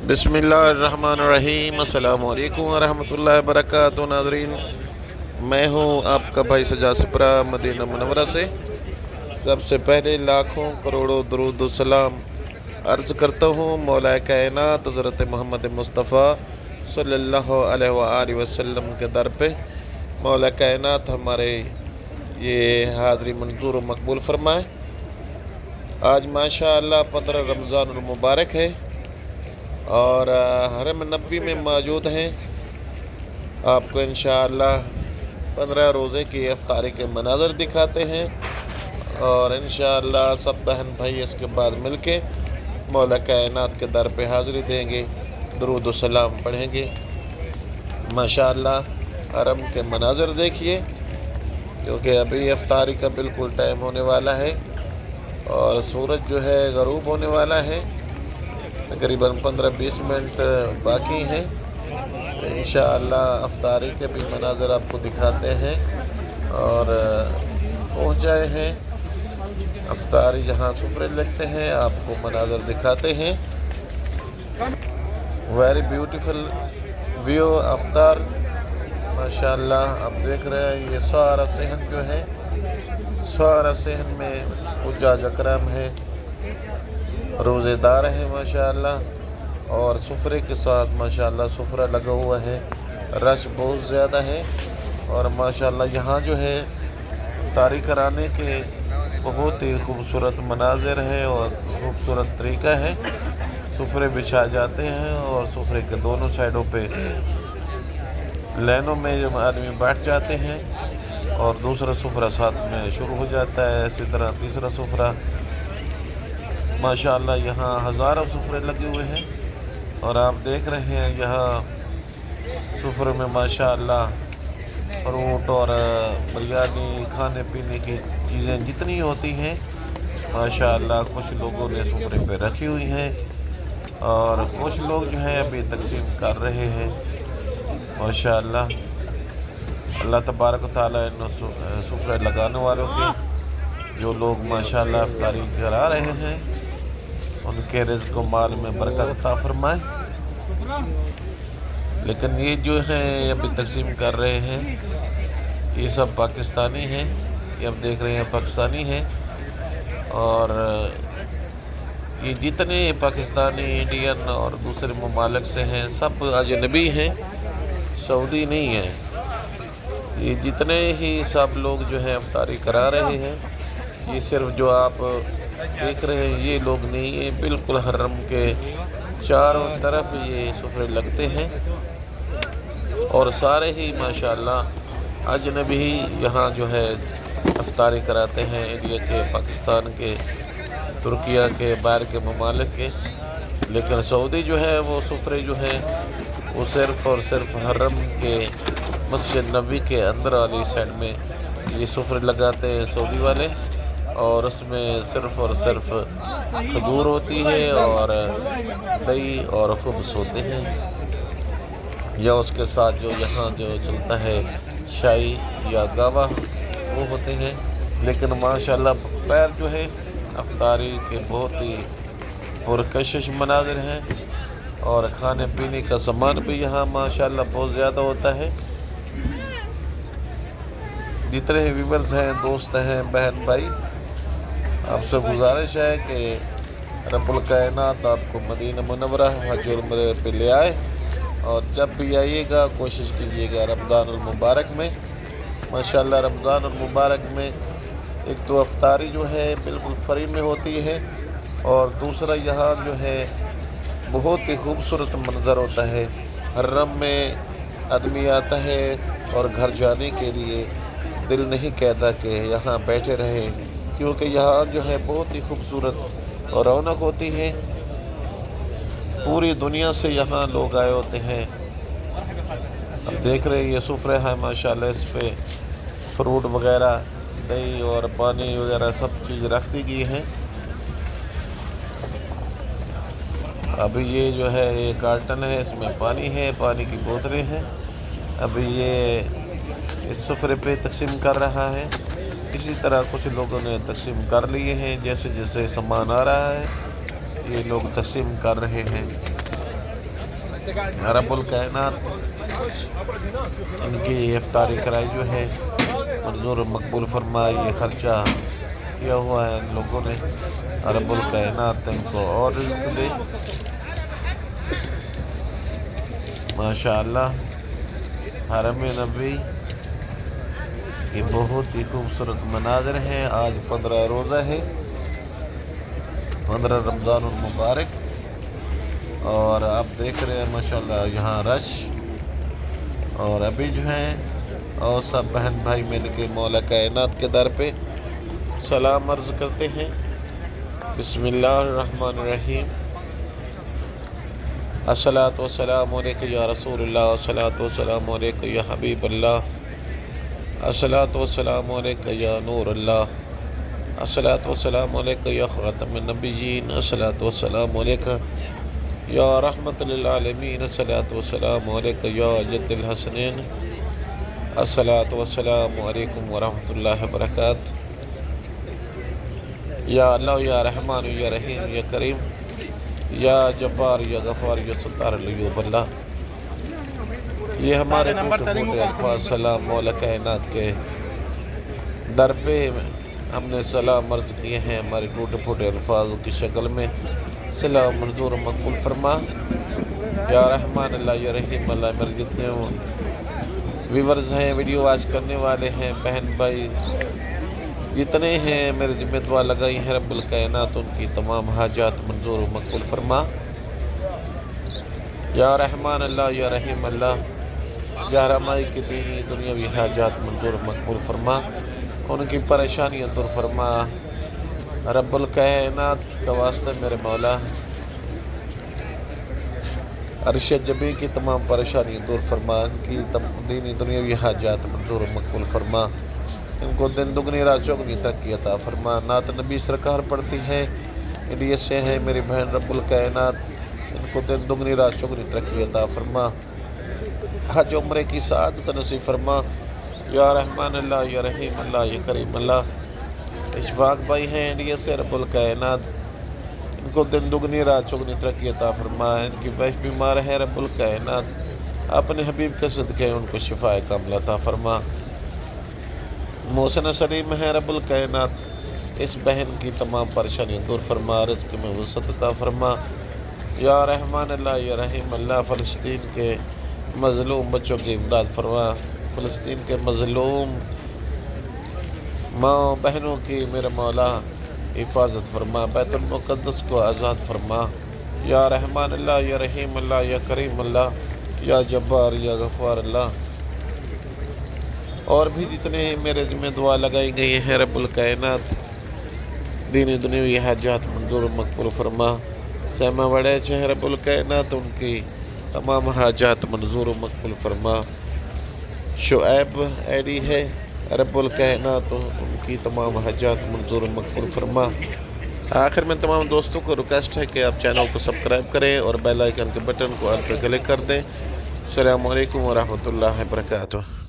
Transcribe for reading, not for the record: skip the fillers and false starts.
बिस्मिल्लाहिर्रहमानिर्रहीम। अस्सलामु अलैकुम वरहमतुल्लाहि वबरकातुहू। नाज़रीन, मैं हूँ आपका भाई सजाद सिपरा मदीना मुनव्वरा से। सबसे पहले लाखों करोड़ों दुरूद व सलाम अर्ज़ करता हूँ मौला कायनात हज़रत मोहम्मद मुस्तफ़ा सल्लल्लाहु अलैहि वसल्लम के दर पे। मौला कायनात हमारे ये हाज़री मंजूर व मकबूल फरमाए। आज माशाअल्लाह 15 रमज़ानुल मुबारक है और हरम नबी में मौजूद हैं। आपको इंशाअल्लाह 15 रोज़े की इफ्तारी के मनाज़र दिखाते हैं और इंशाअल्लाह सब बहन भाई इसके बाद मिलके मौला कायनात के दर पे हाज़री देंगे, दुरूद व सलाम पढ़ेंगे। माशाअल्लाह हरम के मनाज़र देखिए, क्योंकि अभी इफ्तारी का बिल्कुल टाइम होने वाला है और सूरज जो है ग़रूब होने वाला है। तकरीबन 15-20 मिनट बाकी हैं। इंशाअल्लाह इफ्तारी के भी मनाज़र आपको दिखाते हैं और पहुँच जाए हैं। इफ्तारी जहाँ सुफरे लगते हैं आपको मनाज़र दिखाते हैं। वेरी ब्यूटीफुल व्यू इफ्तार। माशाअल्लाह आप देख रहे हैं ये सारा सहन जो है, सारा सहन में उज्जाज अकराम है, रोज़ेदार है माशाअल्लाह। और सुफरे के साथ माशाअल्लाह सुफरा लगा हुआ है, रश बहुत ज़्यादा है और माशाअल्लाह यहाँ जो है इफ्तारी कराने के बहुत ही खूबसूरत मनाज़र है और खूबसूरत तरीका है। सुफरे बिछा जाते हैं और सुफरे के दोनों साइडों पे लाइनों में जब आदमी बैठ जाते हैं और दूसरा सुफरा साथ में शुरू हो जाता है। इसी तरह तीसरा सुफरा। माशाअल्लाह यहाँ हज़ारों सुफरे लगे हुए हैं और आप देख रहे हैं यहाँ सुफरे में माशाअल्लाह फ्रूट और बिरयानी खाने पीने की चीज़ें जितनी होती हैं माशाअल्लाह कुछ लोगों ने सुफरे पे रखी हुई हैं और कुछ लोग जो हैं अभी तकसीम कर रहे हैं। माशाअल्लाह अल्लाह तबारक व तआला इन सुफरे लगाने वालों के, जो लोग माशाअल्लाह इफ्तारी करा रहे हैं, उनके रिज़्क़ व माल में बरकत अता फरमाए। लेकिन ये जो हैं अभी तकसीम कर रहे हैं ये सब पाकिस्तानी हैं। ये आप देख रहे हैं पाकिस्तानी हैं और ये जितने पाकिस्तानी, इंडियन और दूसरे ममालिक से हैं सब अजनबी हैं, सऊदी नहीं हैं। ये जितने ही सब लोग जो हैं इफ्तारी करा रहे हैं, ये सिर्फ जो आप देख रहे हैं ये लोग नहीं है, बिल्कुल हरम के चारों तरफ ये सुफरे लगते हैं और सारे ही माशाअल्लाह अजनबी यहाँ जो है इफ्तारी कराते हैं, इंडिया के, पाकिस्तान के, तुर्किया के, बाहर के ममालिक के। लेकिन सऊदी जो है वो सुफरे जो है वो सिर्फ़ और सिर्फ हरम के मस्जिद नबी के अंदर वाली साइड में ये सुफरे लगाते हैं सऊदी वाले और उसमें सिर्फ़ और सिर्फ खजूर होती है और दही और खुब्स होते हैं, या उसके साथ जो यहाँ जो चलता है शाही या गावा वो होते हैं। लेकिन माशाअल्लाह पैर जो है इफ्तारी के बहुत ही पुरकशिश मनाज़र हैं और खाने पीने का सामान भी यहाँ माशाअल्लाह बहुत ज़्यादा होता है। जितने व्यूअर्स हैं, दोस्त हैं, बहन भाई, आपसे गुजारिश है कि रब्बुल कायनात आपको मदीना मुनव्वरा हज उम्र पे ले आए और जब भी आइएगा कोशिश कीजिएगा रमज़ानुल मुबारक में। माशाअल्लाह रमज़ानुल मुबारक में एक तो इफ्तारी जो है बिल्कुल फ्री में होती है और दूसरा यहाँ जो है बहुत ही खूबसूरत मंज़र होता है। हरम में आदमी आता है और घर जाने के लिए दिल नहीं कहता कि यहाँ बैठे रहे, क्योंकि यहाँ जो है बहुत ही खूबसूरत और रौनक होती है। पूरी दुनिया से यहाँ लोग आए होते हैं। अब देख रहे हैं ये सुफरे हैं माशाअल्लाह, इस पे फ्रूट वगैरह, दही और पानी वगैरह सब चीज़ रख दी गई है। अभी ये जो है ये कार्टन है, इसमें पानी है, पानी की बोतलें हैं। अभी ये इस सुफरे पे तकसीम कर रहा है। इसी तरह कुछ लोगों ने तकसीम कर लिए हैं, जैसे जैसे सामान आ रहा है ये लोग तकसीम कर रहे हैं। رب الکائنات ان کی افطاری کرائی جو ہے منظور مقبول فرما. یہ خرچہ کیا ہوا ہے ان لوگوں نے. رب الکائنات ان کو اور رزق دے. ماشاءاللہ حرم نبوی یہ بہت ہی خوبصورت مناظر ہیں. آج 15 روزہ ہے، 15 رمضان المبارک، اور آپ دیکھ رہے ہیں ماشاءاللہ یہاں رش. اور ابھی جو ہیں اور سب بہن بھائی مل کے مولا کائنات کے در پہ سلام عرض کرتے ہیں. بسم اللہ الرحمن الرحیم. الصلاۃ والسلام علیکہ یا رسول اللہ، الصلاۃ والسلام علیکہ یا حبیب اللہ، الصلاۃ والسلام علیکہ یا نور اللہ، الصلاۃ والسلام علیکہ یا خاتم النبیین، الصلاۃ والسلام علیکہ یا رحمت للعالمین، الصلاۃ والسلام علیکہ یا جد الحسنین، الصلاۃ والسلام علیکم ورحمۃ اللہ وبرکاتہ. یا اللہ یا رحمان یا رحیم یا کریم یا جبار یا غفار یا ستار الایوب اللہ. یہ ہمارے ٹوٹے پھوٹے الفاظ سلام مولا کائنات کے در پہ ہم نے سلام عرض کیے ہیں ہمارے ٹوٹے پھوٹے الفاظ کی شکل میں. سلام منظور مقبول فرما. یا رحمان اللہ یا رحیم اللہ. میرے جتنے ویورز ہیں، ویڈیو واچ کرنے والے ہیں، بہن بھائی جتنے ہیں، میرے ذمہ دعا لگائی ہیں رب الکائنات ان کی تمام حاجات منظور و مقبول فرما. یا رحمان اللہ یا رحیم اللہ. جہرمائی کی دینی دنیاوی حاجات منظور و مقبول فرما. ان کی پریشانیاں دور فرما. رب الکائنات کا واسطہ میرے مولا عرش جبی کی تمام پریشانیاں دور فرما. ان کی دینی دنیاوی حاجات منظور و مقبول فرما. ان کو دن دگنی رات چوگنی ترقی عطا فرما. نعت نبی سرکار پڑھتی ہیں، انڈیا سے ہیں میری بہن رب الکائنات، ان کو دن دگنی رات چوگنی ترقی عطا فرما. حج عمرے کی سعادت نصیب فرما. یا رحمان اللہ یا رحیم اللہ یا کریم اللہ. اشفاق بھائی ہیں انڈیا سے، رب الکائنات ان کو دن دگنی رات چوگنی ترقی عطا فرما. ان کی وائف بیمار ہے، رب الکائنات اپنے حبیب کے صدقے ان کو شفاء کاملہ عطا فرما. محسن سلیم ہے، رب الکائنات اس بہن کی تمام پریشانیاں دور فرما. رزق میں وسعت عطا فرما. یا رحمان اللہ یا رحیم اللہ. فلسطین کے مظلوم بچوں کی امداد فرما. فلسطین کے مظلوم ماں بہنوں کی میرے مولا حفاظت فرما. بیت المقدس کو آزاد فرما. یا رحمان اللہ یا رحیم اللہ یا کریم اللہ یا جبار یا غفار اللہ. اور بھی جتنے ہیں میرے ذمہ دعا لگائی گئی ہیں رب الکائنات دینی دنیاوی حاجات منظور و مقبول فرما. سیما وڑے چہ رب الکائنات ان کی تمام حاجات منظور و مقبول فرما. شعیب ایڈی ہے، رب الکائنات ان کی تمام حاجات منظور و مقبول فرما. آخر میں تمام دوستوں کو ریکویسٹ ہے کہ آپ چینل کو سبسکرائب کریں اور بیل آئیکن کے بٹن کو آل پہ کلک کر دیں. السلام علیکم ورحمۃ اللہ وبرکاتہ.